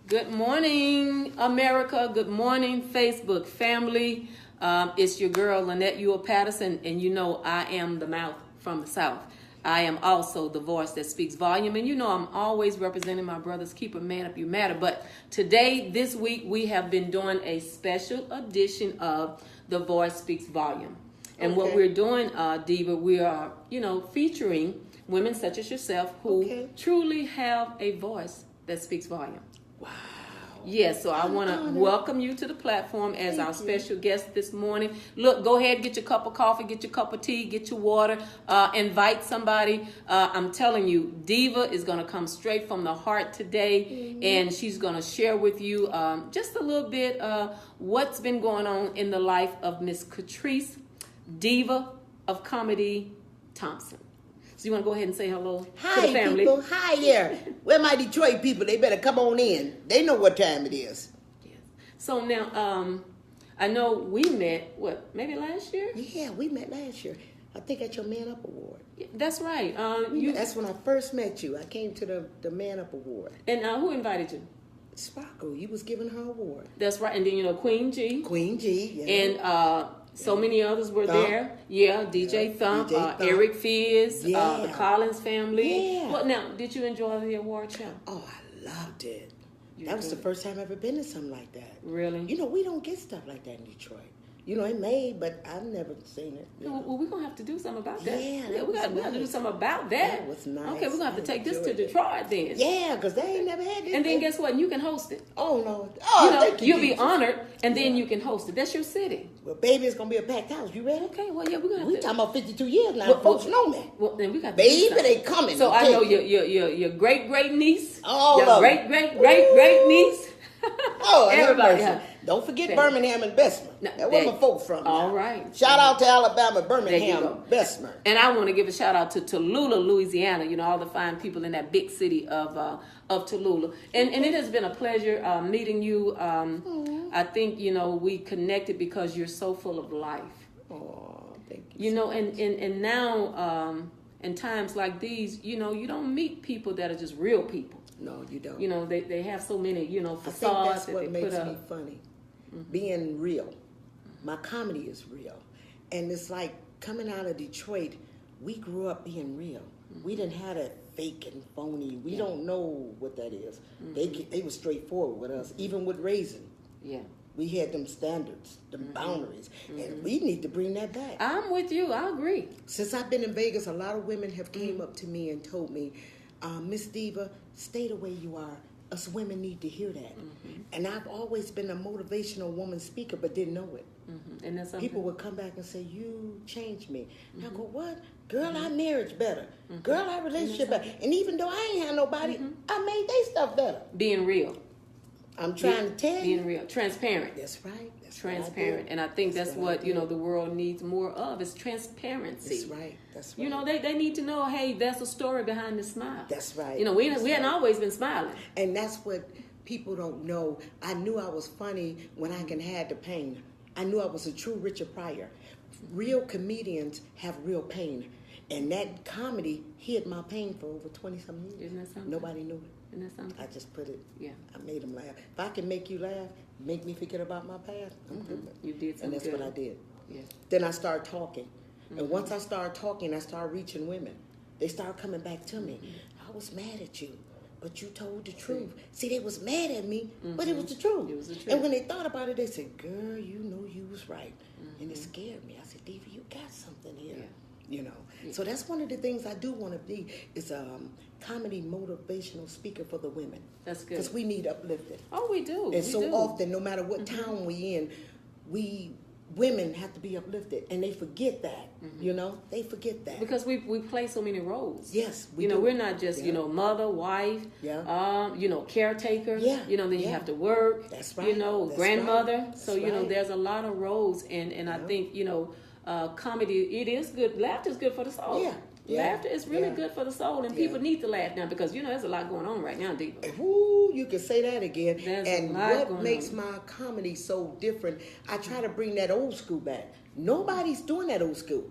Good morning, America. Good morning, Facebook family. It's your girl, Lynette Ewell Patterson, and you know I am the mouth from the South. I am also the voice that speaks volume, and you know I'm always representing my brothers. Keep a man up, you matter. But today, this week, we have been doing a special edition of The Voice Speaks Volume. And what we're doing, Diva, we are, featuring women such as yourself who truly have a voice that speaks volume. Wow. Yes, so I want to welcome you to the platform as our special guest this morning. Look, go ahead, get your cup of coffee, get your cup of tea, get your water, invite somebody. I'm telling you, Diva is going to come straight from the heart today, and she's going to share with you just a little bit what's been going on in the life of Miss Catrice, Diva of Comedy Thompson. So you want to go ahead and say hello to the family? People. Hi there. Where my Detroit people? They better come on in. They know what time it is. Yes. So now, I know we met, maybe last year? Yeah, we met last year. I think at your Man Up Award. Yeah, that's right. That's when I first met you. I came to the Man Up Award. And who invited you? Sparkle. You was giving her award. That's right. And then, Queen G. Queen G, yeah. And so many others were there. Yeah, DJ Thump, Eric Fizz, the Collins family. Yeah. Well, now, did you enjoy the award show? Oh, I loved it. That was the first time I've ever been to something like that. Really? We don't get stuff like that in Detroit. It may, but I've never seen it. Well, we're going to have to do something about that. Yeah, we got to do something about that. That was nice. Okay, we're going to have to take this to Detroit then. Yeah, because they ain't never had this. And then guess what? You can host it. Oh, no. Oh, thank you, you'll be honored, and then you can host it. That's your city. Well, baby, it's going to be a packed house. You ready? Okay, well, yeah, we're going to have We talking about 52 years now. Folks know me. Well, then we got to baby, they coming. So I know your great-great-niece. All your of great-great-great-great-niece. Oh, everybody. Don't forget Birmingham and Bessemer. That's where my folks from. All right. Shout out to Alabama, Birmingham, Bessemer. And I want to give a shout out to Tallulah, Louisiana. All the fine people in that big city of Tallulah. And it has been a pleasure meeting you. I think we connected because you're so full of life. Oh, thank you. And now in times like these, you don't meet people that are just real people. No, you don't. They have so many, facades. I think that's what they makes put up. me funny. Being real. My comedy is real. And it's like coming out of Detroit, we grew up being real. We didn't have that fake and phony. We don't know what that is. They were straightforward with us, even with raising. Yeah. We had them standards, them boundaries, and we need to bring that back. I'm with you. I agree. Since I've been in Vegas, a lot of women have came up to me and told me, Miss Diva, stay the way you are. Us women need to hear that. And I've always been a motivational woman speaker, but didn't know it. And that's something. People would come back and say, you changed me. And I go, what? Girl, our marriage better. Girl, our relationship better. And even though I ain't had nobody, I made they stuff better. Being real. I'm trying to tell you. Being real. Transparent. That's right. Transparent. And I think that's what the world needs more of is transparency. That's right. They need to know, hey, there's a story behind the smile. That's right. We hadn't always been smiling. And that's what people don't know. I knew I was funny when I can have the pain. I knew I was a true Richard Pryor. Real comedians have real pain. And that comedy hid my pain for over 20-some years. Isn't that something? Nobody knew it. Isn't that something? I just put it. Yeah. I made them laugh. If I can make you laugh, make me forget about my past, I'm good. You did something. And that's good. what I did. Yeah. Then I started talking. And once I started talking, I started reaching women. They started coming back to me. I was mad at you, but you told the truth. See, they was mad at me, but it was the truth. It was the truth. And when they thought about it, they said, girl, you know you was right. And it scared me. I said, Diva, you got something here. Yeah. So that's one of the things I do want to be is a comedy motivational speaker for the women. That's good. Because we need uplifting. Oh, we do. And often, no matter what town we in, we women have to be uplifted, and they forget that. They forget that because we play so many roles. Yes, we do. We're not just mother, wife, caretaker. Yeah, then you have to work. That's right. That's grandmother. Right. So there's a lot of roles, and I think comedy, it is good. Laughter is good for the soul. Yeah. Laughter is really good for the soul, and people need to laugh now because there's a lot going on right now, Diva. Ooh, you can say that again. There's what makes my comedy so different? I try to bring that old school back. Nobody's doing that old school.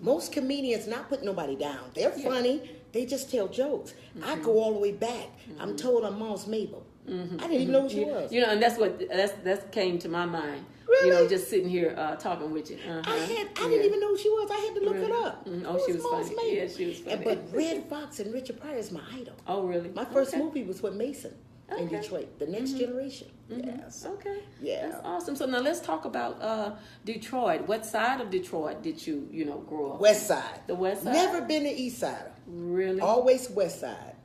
Most comedians not putting nobody down. They're funny. they just tell jokes. I go all the way back. I'm told I'm Mom's Mabel. I didn't even know who she was. You know, and that came to my mind. Really? You know, just sitting here talking with you. I didn't even know who she was. I had to look it up. Oh, she was Mom's funny. Mabel? Yeah, she was funny. But Red Fox and Richard Pryor is my idol. Oh, really? My first movie was with Mason in Detroit, The Next Generation. Yes. Okay. Yeah. That's awesome. So now let's talk about Detroit. What side of Detroit did you grow up? West Side. The West Side? Never been the East Side. Really? Always West Side.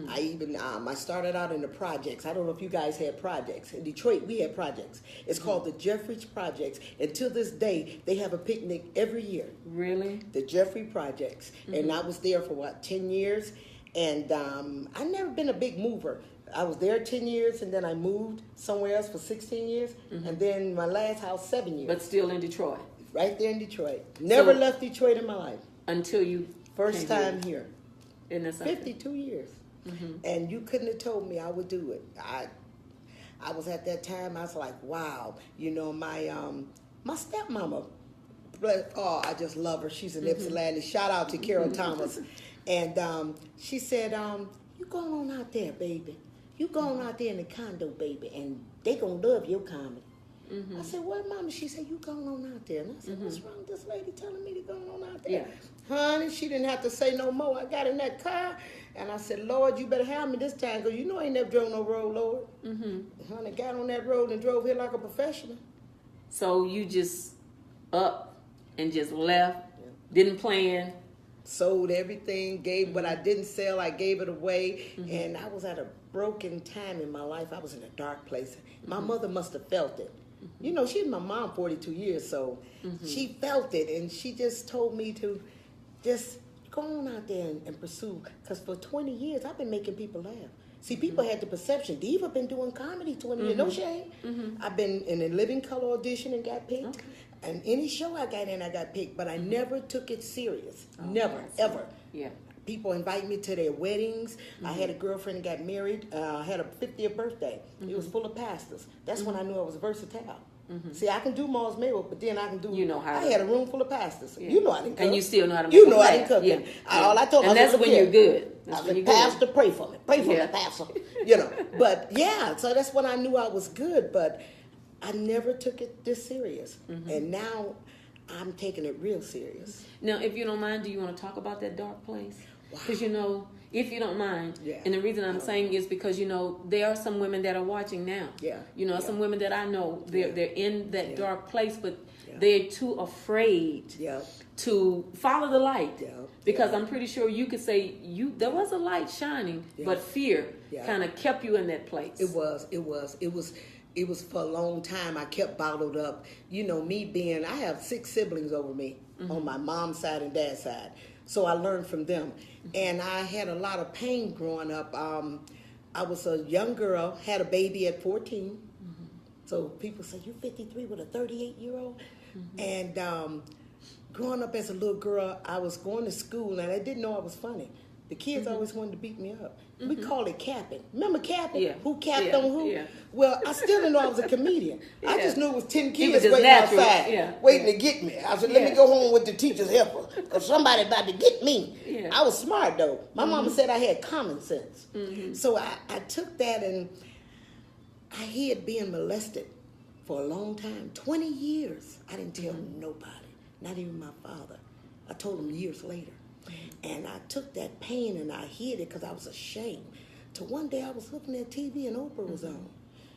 I even I started out in the projects. I don't know if you guys had projects. In Detroit, we had projects. It's called the Jeffrey Projects. And to this day, they have a picnic every year. Really? The Jeffrey Projects. And I was there for 10 years. And I never been a big mover. I was there 10 years, and then I moved somewhere else for 16 years. And then my last house, 7 years. But still in Detroit? Right there in Detroit. Never left Detroit in my life. Until you First time here. Isn't that something? 52 years. And you couldn't have told me I would do it. I was at that time, I was like, wow. You know, my stepmama, I just love her. She's in Ypsilanti. Shout out to Carol Thomas. And she said, you going on out there, baby. You going out there in the condo, baby, and they going to love your comedy. I said, what, Mama? She said, you going on out there. And I said, what's wrong with this lady telling me to go on out there? Yeah. Honey, she didn't have to say no more. I got in that car, and I said, Lord, you better have me this time, because you know I ain't never drove no road, Lord. Honey, got on that road and drove here like a professional. So you just up and just left, didn't plan. Sold everything, gave what I didn't sell, I gave it away, and I was at a broken time in my life. I was in a dark place. My mother must have felt it. You know, she was my mom 42 years, so she felt it, and she just told me to just go on out there and pursue, because for 20 years, I've been making people laugh. See, people had the perception, Diva been doing comedy 20 years, no shame. I've been in a Living Color audition and got picked. And any show I got in, I got picked, but I never took it serious. Never, ever. Yeah. People invite me to their weddings. I had a girlfriend that got married. I had a 50th birthday. It was full of pastors. That's when I knew I was versatile. See, I can do Mom's Mabel, but then I can do. You know how. I had a room full of pastors. You know I didn't cook. And you still know how to make You know them I didn't laugh. cook. All I told and myself, that's when you're good. That's I when said, you're Pastor, good. pray for me. Pray for me, Pastor. You know. But yeah, so that's when I knew I was good. But I never took it this serious. And now I'm taking it real serious. Now, if you don't mind, do you want to talk about that dark place? Because, you know, if you don't mind, and the reason I'm saying is because, you know, there are some women that are watching now. You know, some women that I know, they're in that dark place, but they're too afraid to follow the light. Because I'm pretty sure you could say there was a light shining, but fear kind of kept you in that place. It was for a long time. I kept bottled up. You know, I have 6 siblings over me on my mom's side and dad's side. So I learned from them. And I had a lot of pain growing up. I was a young girl, had a baby at 14. So people say, you 53 with a 38-year-old? And growing up as a little girl, I was going to school, and I didn't know I was funny. The kids always wanted to beat me up. We call it capping. Remember capping? Who capped on who? Well, I still didn't know I was a comedian. I just knew it was 10 kids waiting outside, waiting to get me. I said, let me go home with the teacher's helper, because somebody about to get me. I was smart, though. My mama said I had common sense. So I took that, and I hid being molested for a long time. 20 years. I didn't tell nobody, not even my father. I told him years later. And I took that pain and I hid it because I was ashamed. Till one day I was looking at TV and Oprah was on.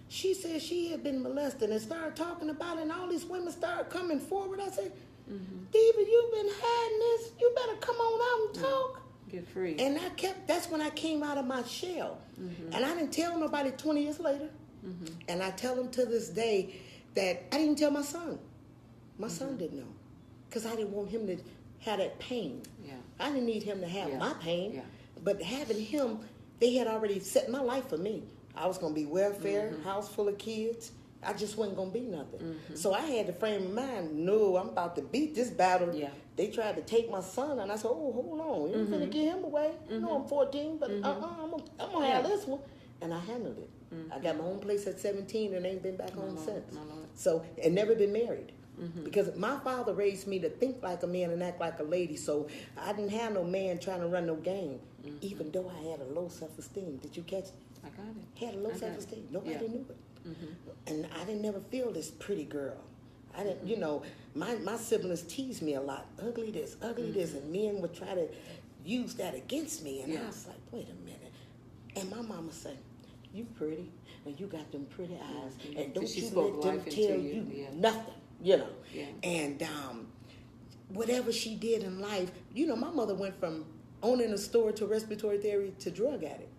She said she had been molested and started talking about it, and all these women started coming forward. I said, Diva, you've been hiding this. You better come on out and talk. Get free. And that's when I came out of my shell. And I didn't tell nobody 20 years later. And I tell them to this day that I didn't tell my son. My son didn't know. Because I didn't want him to have that pain. I didn't need him to have my pain. But having him, they had already set my life for me. I was going to be welfare, house full of kids. I just wasn't going to be nothing. So I had the frame of mind, no, I'm about to beat this battle. They tried to take my son, and I said, oh, hold on. You're going to give him away. No, I'm 14, but I'm going to have this one. And I handled it. I got my own place at 17 and ain't been back home since. So, and never been married. Because my father raised me to think like a man and act like a lady, so I didn't have no man trying to run no game. even though I had a low self-esteem. Did you catch it? I got it. Had a low self-esteem. Nobody knew it. And I didn't never feel this pretty girl. I didn't, you know, my siblings teased me a lot. Ugly this, and men would try to use that against me. And I was like, wait a minute. And my mama said, you pretty, and you got them pretty eyes, and don't you let them tell you nothing, you know. And whatever she did in life, you know, my mother went from owning a store to respiratory therapy to drug addict.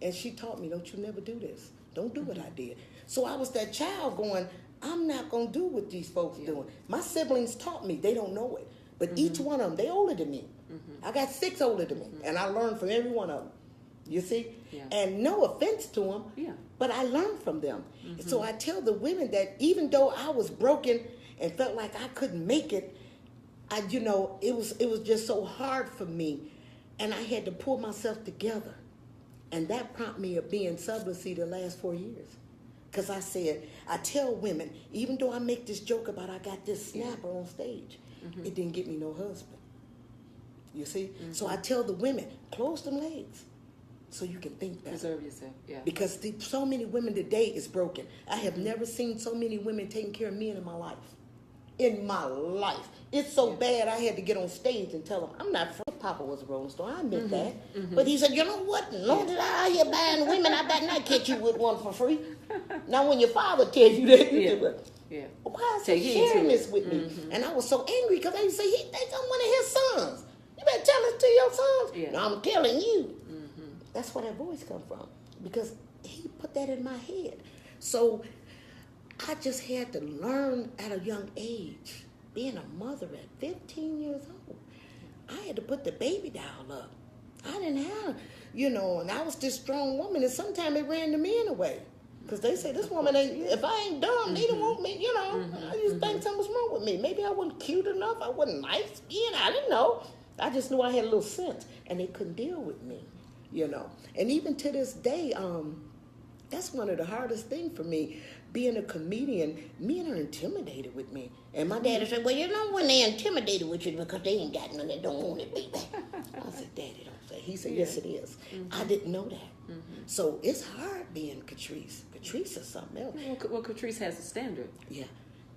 And she taught me, don't you never do this. Don't do what I did. So I was that child going, I'm not going to do what these folks doing. My siblings taught me. They don't know it. But each one of them, they older than me. I got 6 older than me. And I learned from every one of them. You see? And no offense to them, but I learned from them. So I tell the women that even though I was broken and felt like I couldn't make it, you know, it was just so hard for me. And I had to pull myself together. And that prompted me of being subless the last 4 years. Because I said, I tell women, even though I make this joke about I got this snapper on stage, it didn't get me no husband. You see? So I tell the women, close them legs so you can think better. Preserve yourself, Because so many women today is broken. I have never seen so many women taking care of men in my life. In my life. It's so bad I had to get on stage and tell them, I'm not from Papa was a Rolling Stone. I admit that. But he said, you know what? Long as I out here buying women, I better not catch you with one for free. Now when your father tells you that, you do it. Why is he sharing this with me? And I was so angry because they say he thinks I'm one of his sons. You better tell this to your sons. No, I'm telling you. That's where that voice come from. Because he put that in my head. So I just had to learn at a young age. Being a mother at 15 years old, I had to put the baby doll up. I didn't have, you know, and I was this strong woman, and sometimes it ran the men away. Because they say, this woman ain't, if I ain't dumb, they don't want me, you know. I used to think something was wrong with me. Maybe I wasn't cute enough, I wasn't nice skin, I didn't know. I just knew I had a little sense, and they couldn't deal with me, you know. And even to this day, that's one of the hardest things for me. Being a comedian, men are intimidated with me. And my daddy said, well, you know when they're intimidated with you because they ain't got none, they don't want it, baby. I said, Daddy, don't say. He said, yes, it is. I didn't know that. So it's hard being Catrice. Catrice is something else. Well, Catrice has a standard.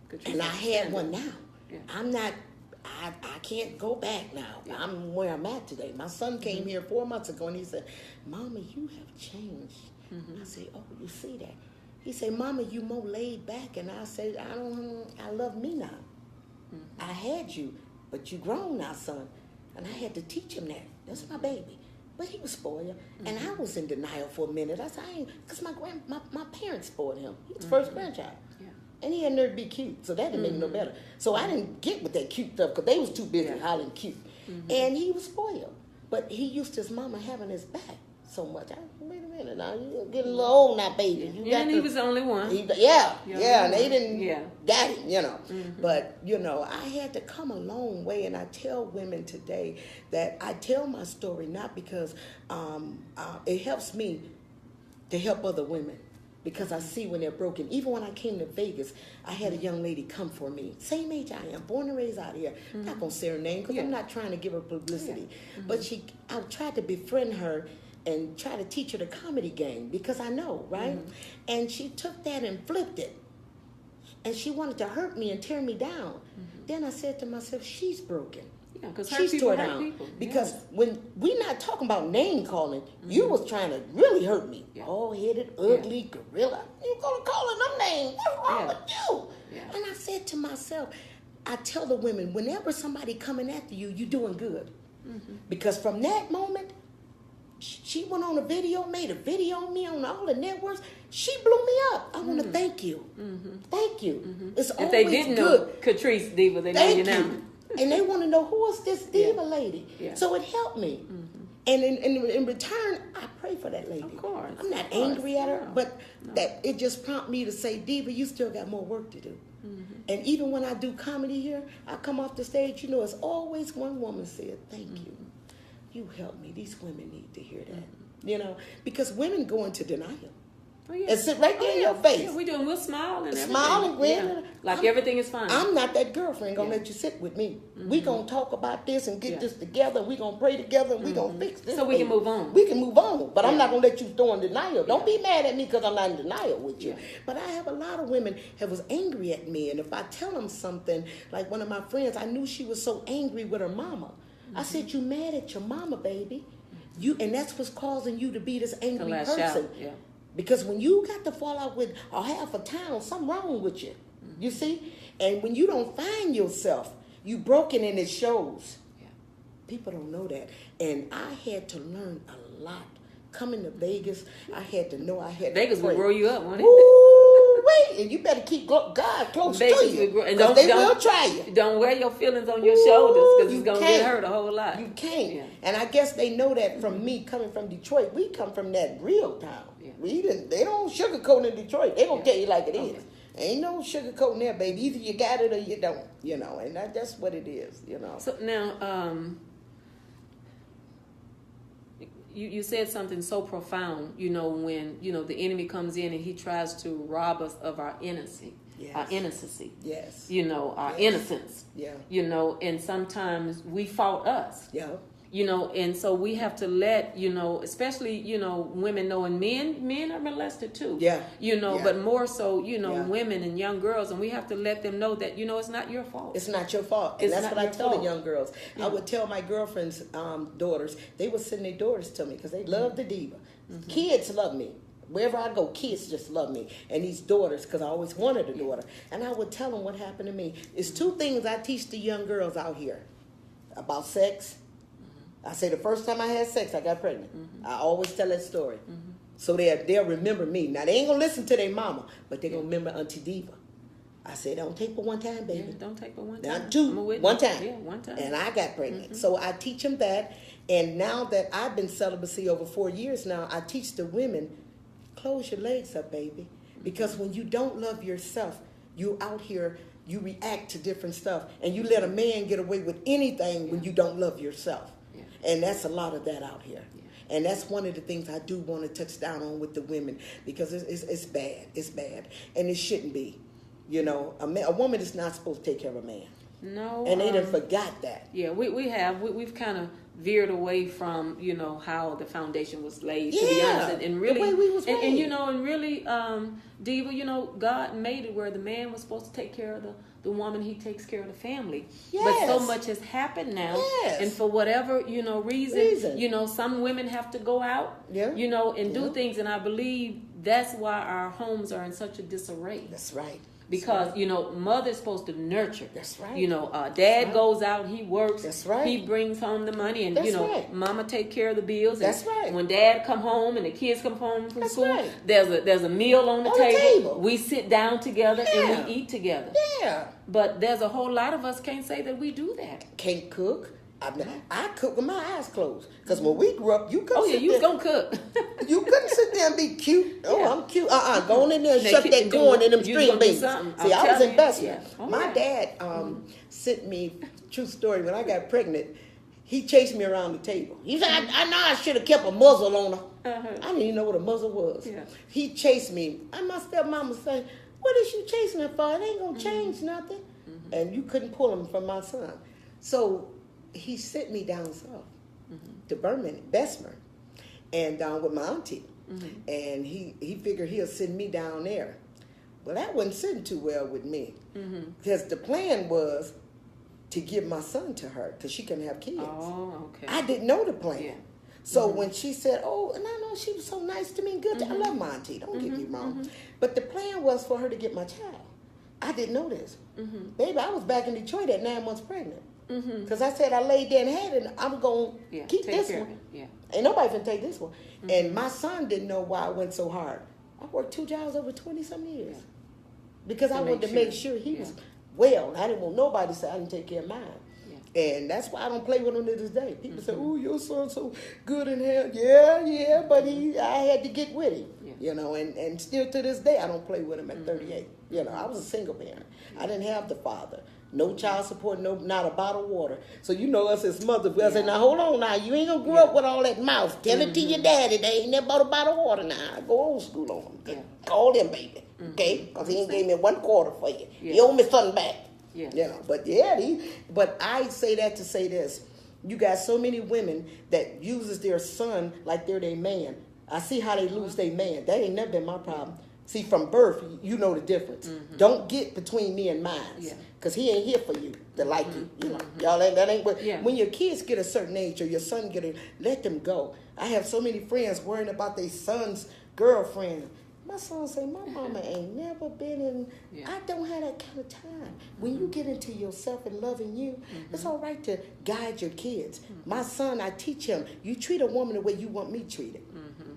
Catrice and I had one now. I'm not, I can't go back now. I'm where I'm at today. My son came here 4 months ago and he said, Mama, you have changed. I said, oh, you see that? He said, Mama, you more laid back. And I said, I love me now. I had you, but you grown now, son. And I had to teach him that. That's my baby. But he was spoiled. And I was in denial for a minute. I said, because my parents spoiled him. He was the first grandchild. And he had nerve to be cute, so that didn't make it no better. So I didn't get with that cute stuff because they was too busy hollering cute. And he was spoiled. But he used his mama having his back so much. Wait a minute now, you're getting a little old now, baby. He was the only one. And they didn't got him, you know. But, you know, I had to come a long way, and I tell women today that I tell my story not because it helps me to help other women. Because I see when they're broken. Even when I came to Vegas, I had a young lady come for me. Same age I am, born and raised out here. I'm not going to say her name because I'm not trying to give her publicity. But I tried to befriend her and try to teach her the comedy game because I know, right? And she took that and flipped it. And she wanted to hurt me and tear me down. Then I said to myself, she's broken. Because she's tore down. Because when we're not talking about name calling, you was trying to really hurt me. Bald-headed, ugly, gorilla. You gonna call her them names? What's wrong with you? And I said to myself, I tell the women, whenever somebody coming after you, you're doing good. Because from that moment, she went on a video, made a video on me on all the networks. She blew me up. I want to thank you. Thank you. It's if always they didn't know Catrice Diva, they know you now. And they want to know, who is this diva lady? So it helped me. And in return, I pray for that lady. Of course. I'm not angry at her, but that it just prompted me to say, Diva, you still got more work to do. And even when I do comedy here, I come off the stage, you know, it's always one woman said, thank you. You helped me. These women need to hear that. You know, because women go into denial. and sit right there in your face. Yeah, we do, and we'll smile and everything. Smile and grin. Yeah. Like everything is fine. I'm not that girlfriend gonna let you sit with me. We gonna talk about this and get this together. We gonna pray together and we gonna fix this. So we can move on. We can move on, but I'm not gonna let you throw in denial. Don't be mad at me because I'm not in denial with you. But I have a lot of women that was angry at me, and if I tell them something, like one of my friends, I knew she was so angry with her mama. I said, "You mad at your mama, baby? And that's what's causing you to be this angry person." Because when you got to fall out with a half a town, something wrong with you. You see? And when you don't find yourself, you broken and it shows. People don't know that. And I had to learn a lot. Coming to Vegas, I had to know I had Vegas to pray. will grow you up, won't it? Ooh, wait. And you better keep God close Vegas to you. Because they will try you. Don't wear your feelings on your shoulders because it's going to get hurt a whole lot. You can't. And I guess they know that from me coming from Detroit. We come from that real town. They don't sugarcoat in Detroit. They gonna tell you like it is. Ain't no sugarcoating there, baby. Either you got it or you don't, and that's what it is, So now, you said something so profound, when, the enemy comes in and he tries to rob us of our innocency, our innocency. Yes. Our innocence. Yeah. And sometimes we fault us. Yeah. And so we have to let, especially, women know, and men are molested too. Yeah. But more so, women and young girls, and we have to let them know that, it's not your fault. It's not your fault. And that's what I tell the young girls. I would tell my girlfriend's daughters, they would send their daughters to me because they love the diva. Kids love me. Wherever I go, kids just love me. And these daughters, because I always wanted a daughter. And I would tell them what happened to me. It's two things I teach the young girls out here about sex. I say the first time I had sex, I got pregnant. I always tell that story. So they'll remember me. Now, they ain't going to listen to their mama, but they're going to remember Auntie Diva. I said, don't take but one time, baby. Yeah, don't take but one time. Not two, one time. Yeah, one time. And I got pregnant. So I teach them that. And now that I've been celibacy over 4 years now, I teach the women, close your legs up, baby. Because when you don't love yourself, you out here, you react to different stuff. And you let a man get away with anything when you don't love yourself. And that's a lot of that out here. And that's one of the things I do want to touch down on with the women because it's bad. It's bad. And it shouldn't be. A woman is not supposed to take care of a man. No. And they done forgot that. Yeah, we've kind of veered away from, how the foundation was laid, to be honest. And really, the way we was and really, Diva, God made it where the man was supposed to take care of the woman, he takes care of the family. Yes. But so much has happened now. Yes. And for whatever, reason, some women have to go out, and do things. And I believe that's why our homes are in such a disarray. That's right. Because, mother's supposed to nurture. That's right. Dad goes out, he works. That's right. He brings home the money. And, That's right. mama take care of the bills. And That's right. when dad come home and the kids come home from That's school, right. there's a meal on the table. We sit down together and we eat together. Yeah. But there's a whole lot of us can't say that we do that. Can't cook. I cook with my eyes closed. Because when we grew up, you couldn't Oh, yeah, you was going to cook. You couldn't sit there and be cute. Oh, I'm cute. Go on in there and shut that corn in them string beans. See, I was investment. My dad sent me, true story, when I got pregnant, he chased me around the table. He said, I know I should have kept a muzzle on her. I didn't even know what a muzzle was. Yeah. He chased me. And my stepmom was saying, what is you chasing her for? It ain't going to change nothing. And you couldn't pull him from my son. So he sent me down south to Bessemer, and with my auntie. And he figured he'll send me down there. Well, that wasn't sitting too well with me. Because the plan was to give my son to her because she couldn't have kids. Oh, okay. I didn't know the plan. Yeah. So when she said, oh, and I know she was so nice to me and good. I love my auntie, don't get me wrong. But the plan was for her to get my child. I didn't know this. Baby, I was back in Detroit at 9 months pregnant. Because I said I laid there and had it, and I'm going to keep this one. Ain't nobody finna take this one. And my son didn't know why I went so hard. I worked 2 jobs over 20-some years. Because I wanted to make sure he was well. I didn't want nobody to say I didn't take care of mine. And that's why I don't play with him to this day. People say, oh, your son's so good in hell. Yeah, but I had to get with him. You know, and still to this day, I don't play with him at 38. You know, I was a single parent. I didn't have the father. No child support, not a bottle of water. So you know us as mothers, we'll say, now hold on now, you ain't gonna grow up with all that mouth. Tell it to your daddy, they ain't never bought a bottle of water now. I go old school on him. Yeah. Call him, baby. Okay? Because he ain't gave me 1 quarter for you. You owe me something back. Yeah. You know, but but I say that to say this. You got so many women that uses their son like they're their man. I see how they lose their man. That ain't never been my problem. See, from birth, you know the difference. Don't get between me and mine. Because he ain't here for you to like you. You know, y'all, that ain't what. When your kids get a certain age or your son let them go. I have so many friends worrying about their son's girlfriend. My son say, my mama ain't never been in, I don't have that kind of time. When you get into yourself and loving you, it's all right to guide your kids. My son, I teach him, you treat a woman the way you want me treated.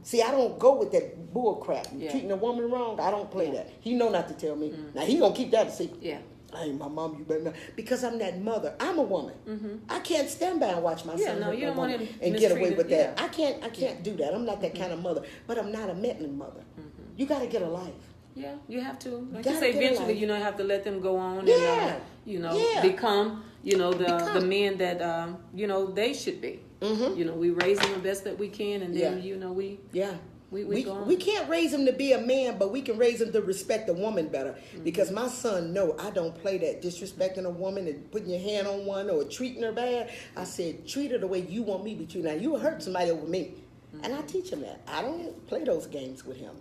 See, I don't go with that bull crap. You treating a woman wrong, I don't play that. He know not to tell me. Now, he gonna keep that a secret. I ain't my mom, you better not. Because I'm that mother. I'm a woman. I can't stand by and watch my son and get away with that. I can't do that. I'm not that kind of mother. But I'm not a meddling mother. You got to get a life. Yeah, you have to. Like you say, eventually, you have to let them go on and, become, the men that, they should be. We raise them the best that we can, and then, we go on. We can't raise him to be a man, but we can raise him to respect a woman better. Because my son I don't play that disrespecting a woman and putting your hand on one or treating her bad. I said, treat her the way you want me to be treated. Now, you hurt somebody over me. And I teach him that. I don't play those games with him,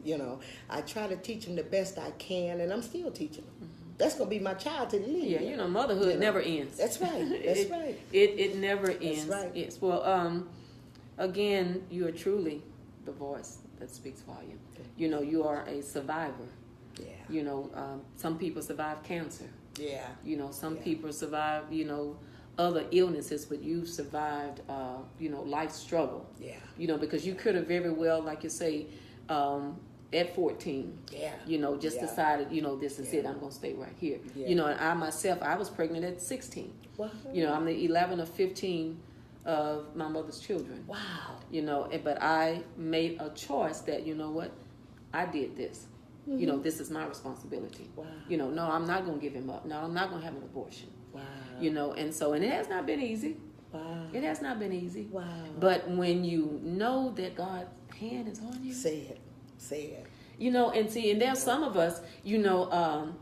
I try to teach him the best I can, and I'm still teaching him. That's going to be my child to lead. Yeah, motherhood never ends. That's right. That's right. It never ends. That's right. Yes. Well, again, you are truly the voice that speaks volume. You are a survivor. Yeah. Some people survive cancer. Yeah. Some people survive, other illnesses, but you've survived, life struggle. Yeah. Because you could have very well, like you say, at 14, decided, this is it, I'm going to stay right here. Yeah. And I myself, I was pregnant at 16. Wow. I'm the 11 or 15 of my mother's children. Wow. But I made a choice that, I did this. This is my responsibility. Wow. No, I'm not going to give him up. No, I'm not going to have an abortion. Wow. And it has not been easy. Wow. It has not been easy. Wow. But when you know that God's hand is on you. Say it. And there's some of us,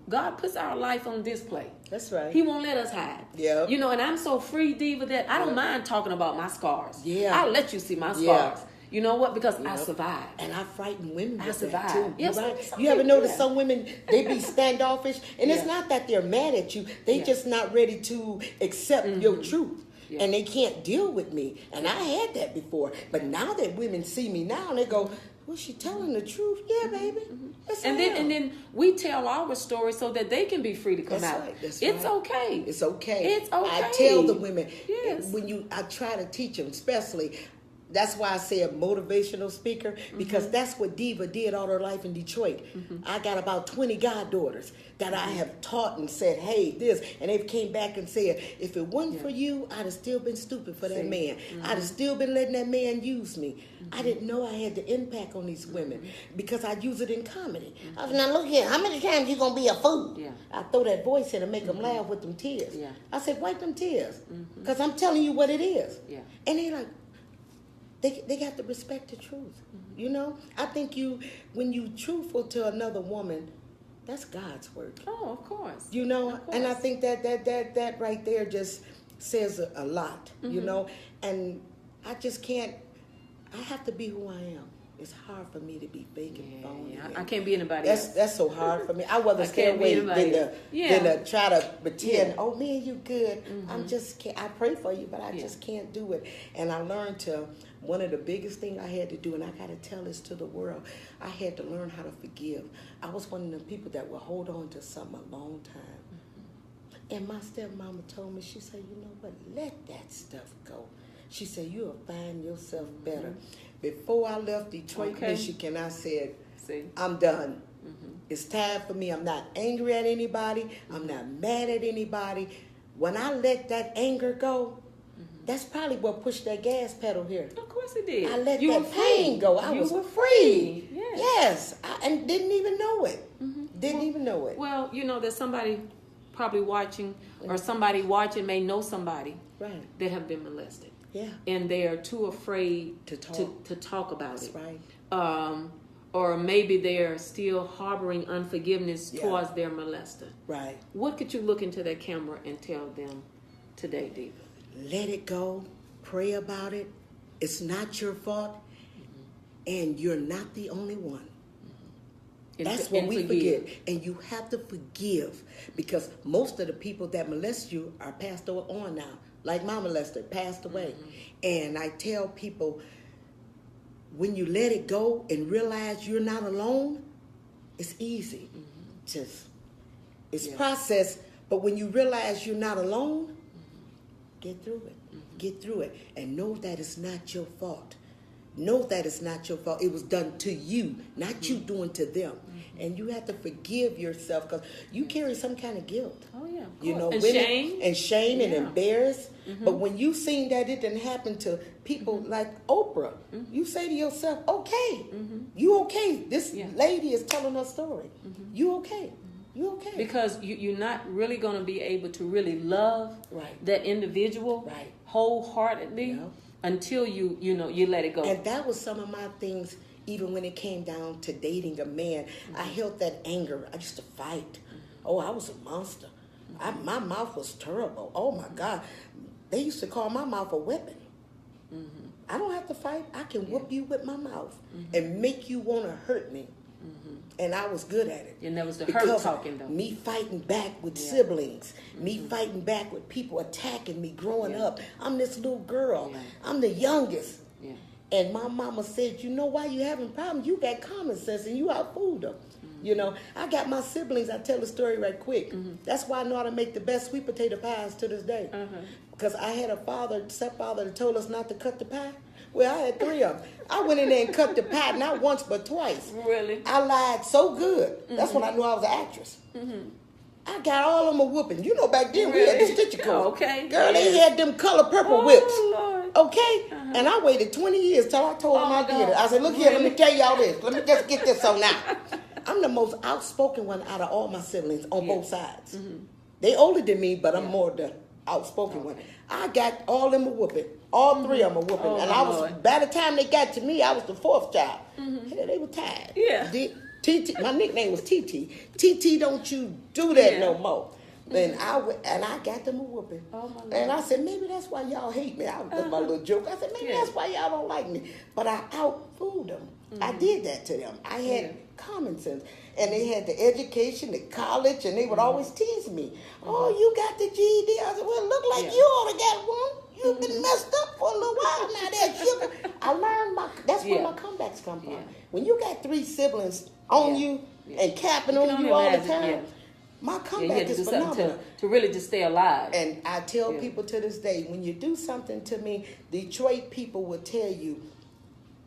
God puts our life on display. That's right. He won't let us hide. Yeah. And I'm so free, Diva, that I don't mind talking about my scars. Yeah. I'll let you see my scars. Yeah. You know what? Because I survived. And I frighten women with that too. Yes, right? You ever notice some women, they be standoffish? And it's not that they're mad at you. They just not ready to accept your truth. Yeah. And they can't deal with me. And I had that before. But now that women see me now, they go, was she telling the truth? Yeah, baby. And then we tell our story so that they can be free to come out. Right. It's okay. It's okay. It's okay. I tell the women, I try to teach them, especially. That's why I say a motivational speaker, because that's what Diva did all her life in Detroit. I got about 20 goddaughters that I have taught and said, hey, this. And they came back and said, if it wasn't for you, I'd have still been stupid for that man. I'd have still been letting that man use me. I didn't know I had the impact on these women because I use it in comedy. I was, now look here, how many times you going to be a fool? Yeah. I throw that voice in and make them laugh with them tears. Yeah. I said, wipe them tears because I'm telling you what it is. Yeah. And they like, They got to respect the truth, I think when you truthful to another woman, that's God's work. Oh, of course. Of course. And I think that right there just says a lot, and I just can't. I have to be who I am. It's hard for me to be fake and phony. Yeah. I can't be anybody else. That's so hard for me. I rather stay away than to try to pretend, oh, man, you good. I'm just can't. I pray for you, but I just can't do it. And I learned one of the biggest things I had to do, and I got to tell this to the world, I had to learn how to forgive. I was one of the people that would hold on to something a long time. And my stepmama told me, she said, you know what, let that stuff go. She said, you'll find yourself better. Before I left Detroit, Michigan, I said, I'm done. It's time for me. I'm not angry at anybody. I'm not mad at anybody. When I let that anger go, That's probably what pushed that gas pedal here. Of course it did. I let you that pain go. I was free. Yes. And didn't even know it. Didn't even know it. Well, there's somebody probably watching, or somebody watching may know somebody that have been molested. Yeah. And they are too afraid to talk about That's it. right. Or maybe they're still harboring unforgiveness towards their molester. Right. What could you look into that camera and tell them today, Diva? Let it go. Pray about it. It's not your fault. And you're not the only one. That's what we forget. And you have to forgive, because most of the people that molest you are passed on now. Like my molester passed away. And I tell people, when you let it go and realize you're not alone, it's easy. It's processed. But when you realize you're not alone, get through it. Get through it. And know that it's not your fault. Know that it's not your fault. It was done to you, not you doing to them. And you have to forgive yourself, because you carry some kind of guilt. Oh, yeah. And shame. And shame and embarrassed. But when you seen that it didn't happen to people like Oprah, you say to yourself, okay, you okay. This lady is telling her story. You okay. You okay. Because you're not really going to be able to really love that individual wholeheartedly until you let it go. And that was some of my things, even when it came down to dating a man. I held that anger. I used to fight. Oh, I was a monster. My mouth was terrible. Oh, my God. They used to call my mouth a weapon. I don't have to fight. I can whoop you with my mouth and make you want to hurt me. And I was good at it. And that was the hurt talking, though. Me fighting back with siblings. Me fighting back with people attacking me growing up. I'm this little girl. I'm the youngest. And my mama said, you know why you having problems? You got common sense and you outfooled them. I got my siblings. I tell the story right quick. That's why I know how to make the best sweet potato pies to this day. Because I had a stepfather that told us not to cut the pie. Well, I had 3 of them. I went in there and cut the pie, not once but twice. Really? I lied so good. That's when I knew I was an actress. I got all of them a whooping. Back then we had the stitcher cord. Okay. Girl, they had them color purple whips. Lord. Okay? And I waited 20 years till I told them I did it. I said, look here, let me tell y'all this. Let me just get this on now. I'm the most outspoken one out of all my siblings on both sides. They older than me, but I'm more the outspoken one. I got all them a whooping. All 3 of them a whooping. And I was, by the time they got to me, I was the 4th child. Hell, they were tired. Yeah. TT, my nickname was TT. TT, don't you do that no more. And I got them a whooping. And I said, maybe that's why y'all hate me. That was my little joke. I said, maybe that's why y'all don't like me. But I outfooled them. I did that to them. I had common sense. And they had the education, the college, and they would always tease me. Oh, you got the GED? I said, well, it look like you ought to got one. You've been messed up for a little while now. That sugar. I learned that's where my comebacks come from. When you got 3 siblings on you and capping on you all the time, my comeback is phenomenal. To really just stay alive. And I tell people to this day, when you do something to me, Detroit people will tell you,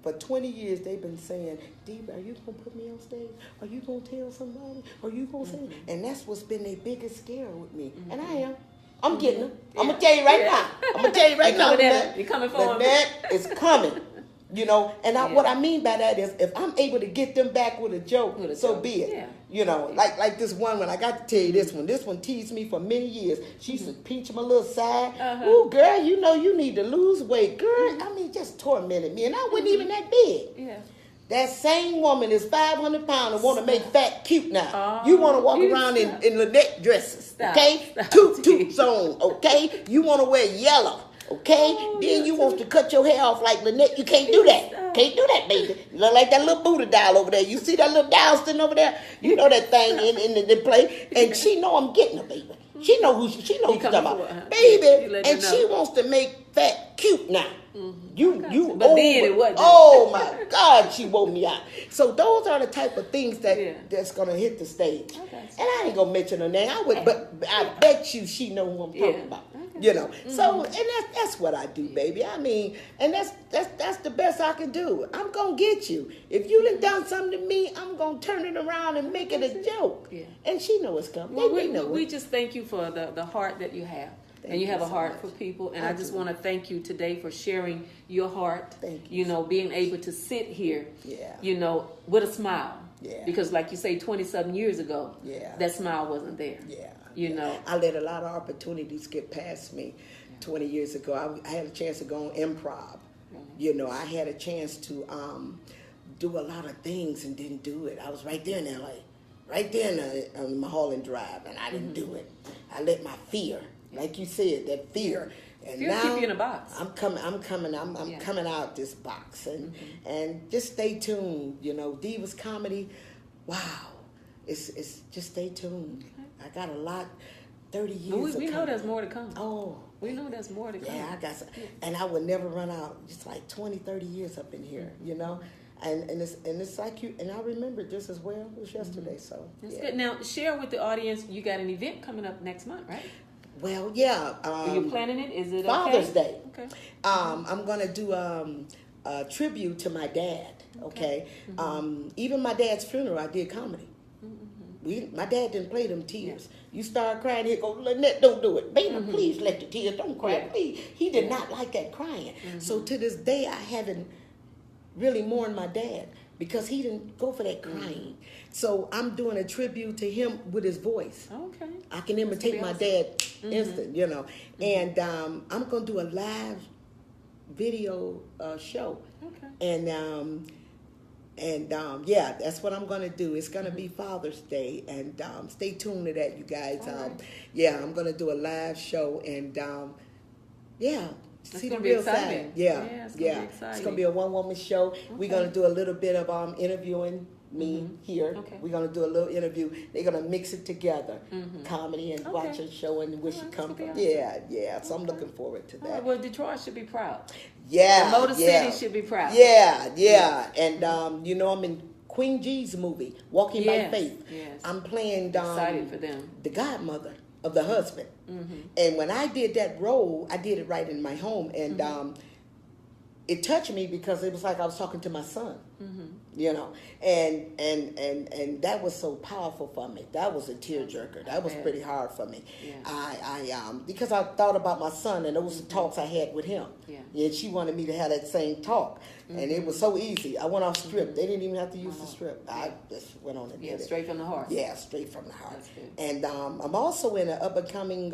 for 20 years they've been saying, Diva, are you going to put me on stage? Are you going to tell somebody? Are you going to say? And that's what's been their biggest scare with me. And I am. I'm getting them. I'm going to tell you right now. I'm going to tell you right now. You're coming for them. That is coming. And what I mean by that is, if I'm able to get them back with a joke, so be it. Like this one, when I got to tell you this one teased me for many years. She used to pinch my little side. Ooh, girl, you need to lose weight. Girl, I mean, just tormented me. And I wasn't even that big. That same woman is 500 pounds and want to make fat cute now. You want to walk around in Lynette dresses, okay? Toots on, okay? You want to wear yellow. Okay? Then you want to cut your hair off like Lynette. You can't do that. Can't do that, baby. You look like that little Buddha doll over there. You see that little doll sitting over there? You know that thing in the play. And she know I'm getting her, baby. She know who she's talking about. Baby. And she wants to make fat cute now. But then it wasn't. Oh my God, she woke me out. So those are the type of things that's gonna hit the stage. And I ain't gonna mention her name. But I bet you she know who I'm talking about. So and that's what I do, baby. I mean, and that's the best I can do. I'm gonna get you. If you done something to me, I'm gonna turn it around and make it a joke. And she know it's coming. Well, we just thank you for the heart that you have. And you have a heart for people. And I just want to thank you today for sharing your heart. Thank you. You know, being able to sit here, Yeah. you know, with a smile. Yeah. Because like you say, 27 years ago, Yeah. that smile wasn't there. Yeah. You know. I let a lot of opportunities get past me 20 years ago. I had a chance to go on improv. You know, I had a chance to do a lot of things and didn't do it. I was right there in LA, right there in Mulholland Drive, and I didn't do it. I let my fear, like you said, that fear. And Fear now keep you in a box. I'm coming out this box, and just stay tuned. You know, Divas Comedy, wow, it's just stay tuned. I got a lot, 30 years. We know there's more to come. Oh. We know there's more to come. Yeah, I got some, and I would never run out. Just like 20, 30 years up in here, you know, and it's like you, and I remember just as well as yesterday. So that's good. Now share with the audience. You got an event coming up next month, right? Well, yeah. Are you planning it? Is it Father's okay? Day? Okay. I'm gonna do a tribute to my dad. Okay. Even my dad's funeral, I did comedy. My dad didn't play them tears. You start crying, he'd go, Lynette, don't do it. Baby, please let the tears, don't cry, please. He did not like that crying. So to this day, I haven't really mourned my dad because he didn't go for that crying. So I'm doing a tribute to him with his voice. Okay. I can imitate my dad instant, you know. And I'm going to do a live video show. Okay. And yeah, that's what I'm going to do. It's going to be Father's Day. And stay tuned to that, you guys. Yeah, I'm going to do a live show. And yeah, see the real side. Yeah. It's going to be exciting. It's going to be a one-woman show. Okay. We're going to do a little bit of interviewing me here. Okay. We're going to do a little interview. They're going to mix it together. Comedy and watch a show and where she come from. Awesome. Yeah. So I'm looking forward to that. Right, well, Detroit should be proud. Yeah. The Motor City should be proud. Yeah. And, you know, I'm in Queen G's movie, Walking by Faith. Yes. I'm playing excited for them. The godmother of the husband. And when I did that role, I did it right in my home. And it touched me because it was like I was talking to my son. You know, and that was so powerful for me. That was a tearjerker. That was pretty hard for me. I because I thought about my son and those talks I had with him. And she wanted me to have that same talk, and it was so easy. I went off script. They didn't even have to use the script. I just went on and did it. Straight from the heart. Yeah, straight from the heart. And I'm also in an up and coming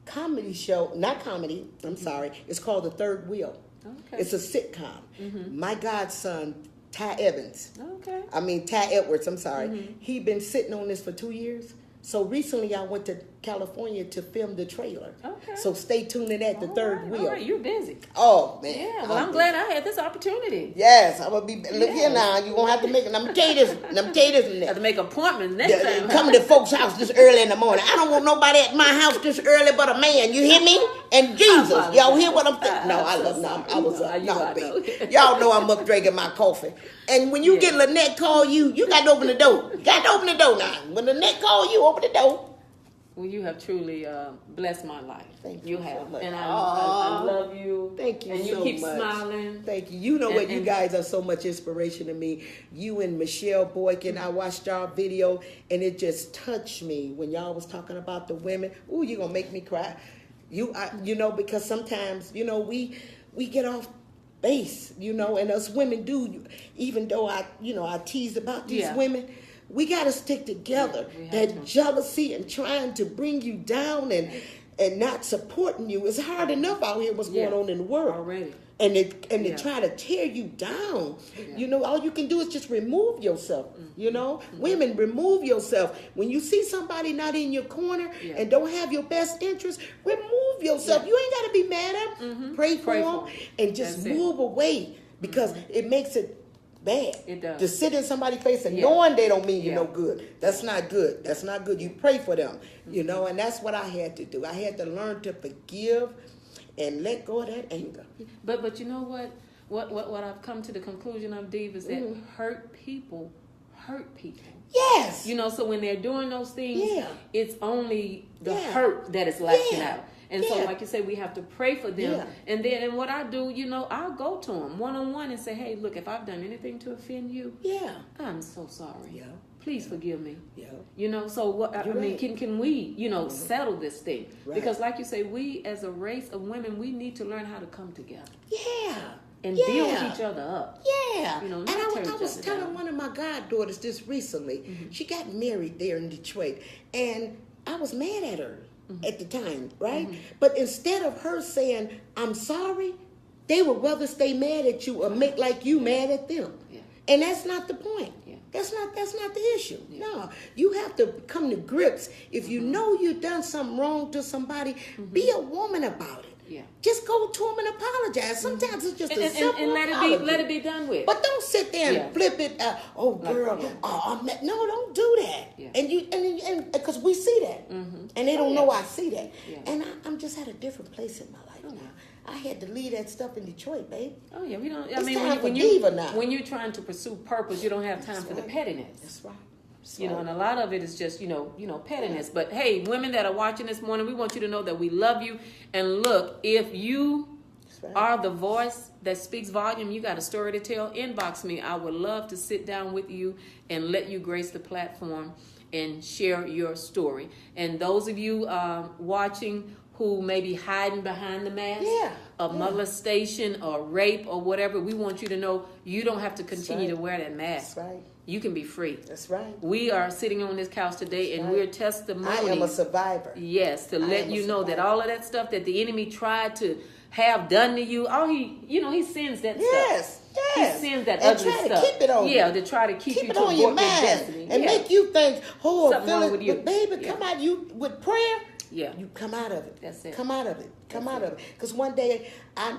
comedy show. Not comedy. I'm sorry. It's called The Third Wheel. Okay. It's a sitcom. My godson, Ty Edwards, I'm sorry. He been sitting on this for 2 years. So recently I went to California to film the trailer. Okay. So stay tuned to that, The Third Wheel. All right, you're busy. Oh, man. Yeah, well, I'm glad I had this opportunity. Yes, I'm going to be, look here now, you won't have to make, I'm going to tell you this. Have to make appointments next time. Come to folks' house this early in the morning. I don't want nobody at my house this early but a man, you hear me? And Jesus, y'all hear what I'm saying? No, I was up. No, baby. Y'all know I'm up drinking my coffee. And when you get Lynette call you, you got to open the door. You got to open the door now. When Lynette call you, open the door. Well, you have truly blessed my life. Thank you. You have. So much. And I love you. Thank you so much. And you keep smiling. Thank you. You know what? You guys are so much inspiration to me. You and Michelle Boykin, I watched our video, and it just touched me when y'all was talking about the women. Ooh, you're going to make me cry. You know, because sometimes, you know, we get off base, you know, and us women do, even though I tease about these women, we got to stick together. That jealousy and trying to bring you down and not supporting you is hard enough out here what's going on in the world. Already. And they try to tear you down. You know, all you can do is just remove yourself. You know, women, remove yourself. When you see somebody not in your corner and don't have your best interest, remove yourself. You ain't got to be mad at them. Pray for them and just move away because it makes it bad. It does. To sit in somebody's face and knowing they don't mean you no good. That's not good. That's not good. You pray for them. You know, and that's what I had to do. I had to learn to forgive and let go of that anger. But you know what? What I've come to the conclusion of, Dave, is that hurt people hurt people. Yes. You know, so when they're doing those things, it's only the hurt that is lashing out. And so, like you say, we have to pray for them. Yeah. And then, and what I do, I'll go to them one-on-one and say, hey, look, if I've done anything to offend you, I'm so sorry. Yeah. Please forgive me. Yeah. So what I mean, right. can we, settle this thing? Right. Because like you say, we as a race of women, we need to learn how to come together. Yeah. And build each other up. Yeah. And I was telling one of my goddaughters this recently. Mm-hmm. She got married there in Detroit. And I was mad at her at the time, right? Mm-hmm. But instead of her saying, I'm sorry, they would rather stay mad at you or make like you mad at them. Yeah. And that's not the point. Yeah. That's not the issue. Yeah. No. You have to come to grips. If you know you've done something wrong to somebody, be a woman about it. Yeah. Just go to them and apologize. Sometimes it's just a simple and let it be done with. But don't sit there and flip it. Oh, girl. No, don't do that. Yeah. And because we see that, and they don't know I see that. Yeah. And I'm just at a different place in my life now. I had to leave that stuff in Detroit, babe. Oh yeah, we don't. When you're trying to pursue purpose, you don't have time for the pettiness. That's right. And a lot of it is just, pettiness. But hey, women that are watching this morning, we want you to know that we love you. And look, if you are the voice that speaks volume, you got a story to tell, inbox me. I would love to sit down with you and let you grace the platform and share your story. And those of you watching who may be hiding behind the mask of molestation or rape or whatever, we want you to know you don't have to continue to wear that mask. That's right. You can be free. That's right. We are sitting on this couch today, and we're testimonies. I am a survivor. Yes, to let you know that all of that stuff that the enemy tried to have done to you, he sends that stuff. Yes. He sends that ugly stuff. To keep it on you. To try to keep you it to on your mind destiny. and make you think, something wrong with you. But baby, come out you with prayer. Yeah. You come out of it. That's it. Come out of it. Come out of it. Because one day,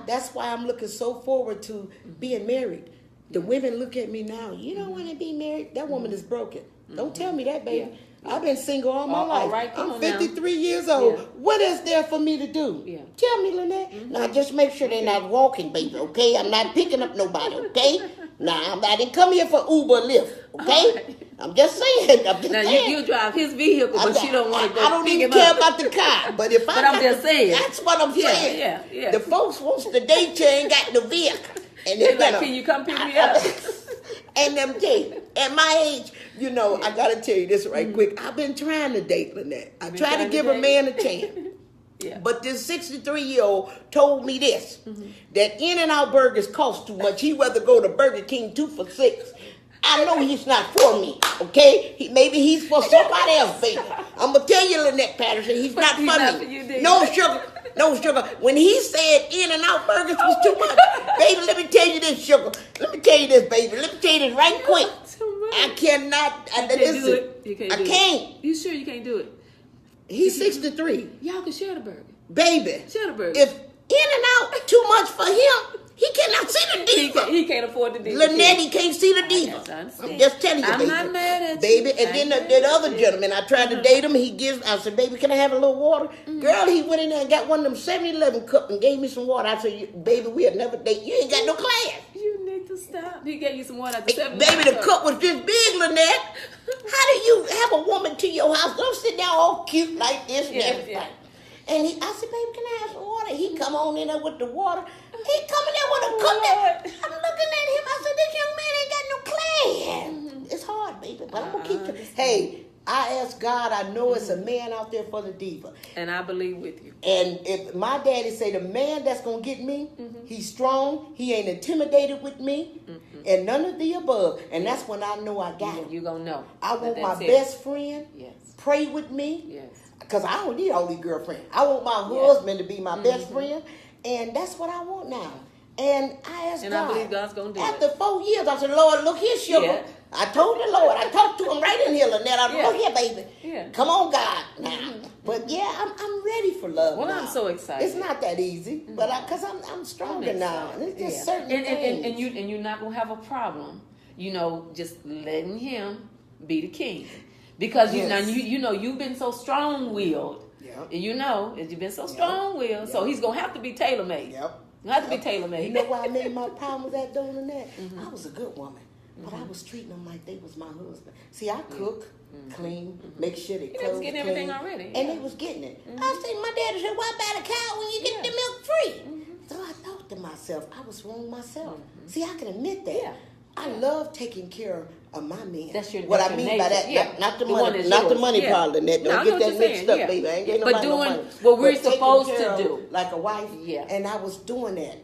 that's why I'm looking so forward to being married. The women look at me now. You don't want to be married. That woman is broken. Don't tell me that, baby. Yeah. I've been single all my life. Right, I'm 53 years old. Yeah. What is there for me to do? Yeah. Tell me, Lynette. Now, just make sure they're not walking, baby, okay? I'm not picking up nobody, okay? Now, I didn't come here for Uber or Lyft, okay? Right. I'm just saying. You drive his vehicle, but you don't want to go. I don't even care about the car. But I'm just saying. That's what I'm saying. Yeah. The folks wants the daycare ain't got the vehicle. And they're like, can you come pick me up? And them tell you, at my age, I got to tell you this right quick. I've been trying to date Lynette. I try to give a man a chance. But this 63-year-old told me this, that In-N-Out burgers cost too much. He'd rather go to Burger King 2 for $6. I know he's not for me, okay? Maybe he's for somebody else, baby. I'm going to tell you, Lynette Patterson, he's not for me. No sugar. No, sugar. When he said In-N-Out burgers was too much, baby, let me tell you this, sugar. Let me tell you this, baby. Let me tell you this right quick. I cannot. You can't. You sure you can't do it? He's 63. Y'all can share the burger. Baby. Share the burger. If In-N-Out too much for him, he cannot see the diva. He can't afford the diva. Lynette, he can't see the diva. I'm just telling you, I'm baby. not mad at baby. you. And then the other gentleman, I tried to date him. I said, baby, can I have a little water? Girl, he went in there and got one of them 7-Eleven cups and gave me some water. I said, baby, we'll never date. You ain't got no class. You need to stop. He gave you some water at the 7-Eleven Baby, the cup was this big, Lynette. How do you have a woman to your house? Don't sit down all cute like this and everything. And I said, baby, can I have some water? He come on in there with the water. He coming there with a cup. I'm looking at him. I said, this young man ain't got no class. It's hard, baby, but I'm going to keep you. Hey, I ask God, I know it's a man out there for the diva. And I believe with you. And if my daddy say the man that's going to get me, he's strong, he ain't intimidated with me, and none of the above. And that's when I know I got him. You're going to know. I want my best friend, pray with me, because I don't need all these girlfriends. I want my husband to be my best friend, and that's what I want now. And I asked God. I believe God's going to do it. After 4 years, I said, Lord, look here, sugar. Yeah. I told the Lord. I talked to him right in here, Lynette. I said, look here, baby. Yeah. Come on, God, now. But I'm ready for love now. I'm so excited. It's not that easy, but because I'm stronger now. And it's just certain things. And you're not going to have a problem, just letting him be the king. Because, you've been so strong-willed. Yep. You've been so strong-willed. Yep. So he's going to have to be tailor-made. Yep. You have to be tailor-made. You know why I made my problems at doing that? I was a good woman. but I was treating them like they was my husband. See, I cook, clean, make sure they You clothes was getting clean, everything already. and they was getting it. I said, my daddy said, "Why buy the cow when you get the milk free?" So I thought to myself, I was wrong myself. See, I can admit that. Yeah. I love taking care of my man. That's your, what that's I your mean by nature. that, Yeah. not the one money, that's not the yours. money Yeah. part of that. No, I Don't know get what that you're mixed saying. up, Yeah. baby. I ain't getting But nobody no doing money. what we're But taking supposed care to of do. like a wife, Yeah. and I was doing that,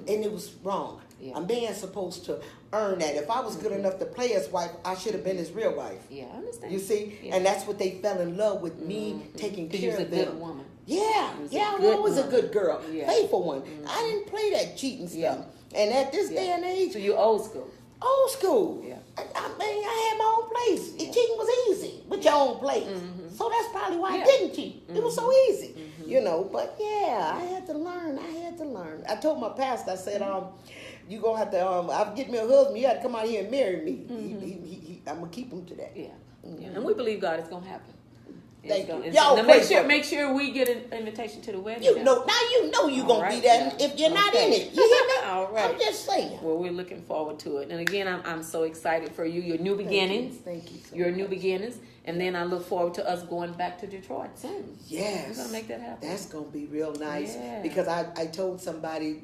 and it was wrong. Yeah. A man's supposed to earn that. If I was good enough to play his wife, I should have been his real wife. Yeah, I understand. You see, Yeah. and that's what they fell in love with me taking Because care you're a of good them. woman. Yeah, was yeah, a I'm good always a woman. good girl, Yeah. faithful one. I didn't play that cheating stuff. Yeah. And at this day Yeah. and age, So you're old school. old school. Yeah. I mean, I had my own place. Yeah. Cheating was easy with your own place. So that's probably why Yeah. I didn't cheat. It was so easy, you know. But yeah, I had to learn. I told my pastor, I said, you gonna have to, I'll get me a husband. You got to come out here and marry me. I'm gonna keep him to that. Yeah. Yeah. And we believe God is going to happen. Thank you. Gonna, Y'all now pray for me. make sure we get an invitation to the wedding. You know you All gonna right, be there yeah. if you're not Okay. in it. You hear me? All right. I'm just saying. Well, we're looking forward to it. And again, I'm so excited for you. Your new beginnings. Thank you so Your much. new beginnings. And then I look forward to us going back to Detroit soon. Yes. We're going to make that happen. That's going to be real nice. Yeah. Because I told somebody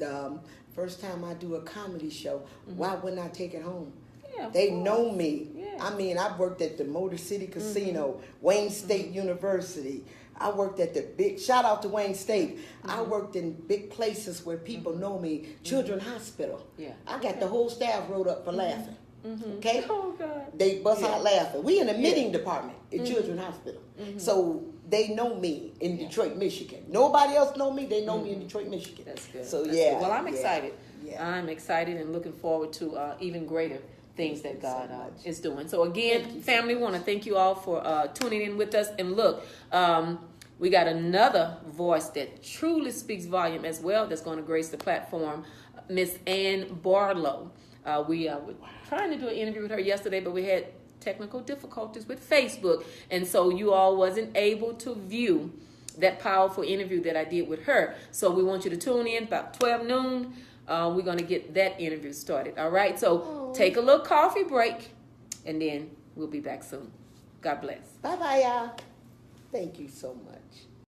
first time I do a comedy show, why wouldn't I take it home? Yeah, of They course. know me. Yeah. I mean, I worked at the Motor City Casino, Wayne State University. I worked at shout out to Wayne State. I worked in big places where people know me. Children's Hospital. Yeah. I got the whole staff wrote up for laughing. Okay? Oh, God. They bust out laughing. We in the knitting department at Children's Hospital. So they know me in Detroit, Michigan. Nobody else know me. They know me in Detroit, Michigan. That's good. So That's yeah. good. Well, I'm yeah, excited. Yeah. I'm excited and looking forward to even greater things that God so much. is doing. So again, Thank you so family, want to thank you all for tuning in with us. And look, we got another voice that truly speaks volume as well that's going to grace the platform, Miss Ann Barlow. We were trying to do an interview with her yesterday, but we had technical difficulties with Facebook. And so you all wasn't able to view that powerful interview that I did with her. So we want you to tune in about 12 noon. We're going to get that interview started. All right. So take a little coffee break and then we'll be back soon. God bless. Bye-bye, y'all. Thank you so much.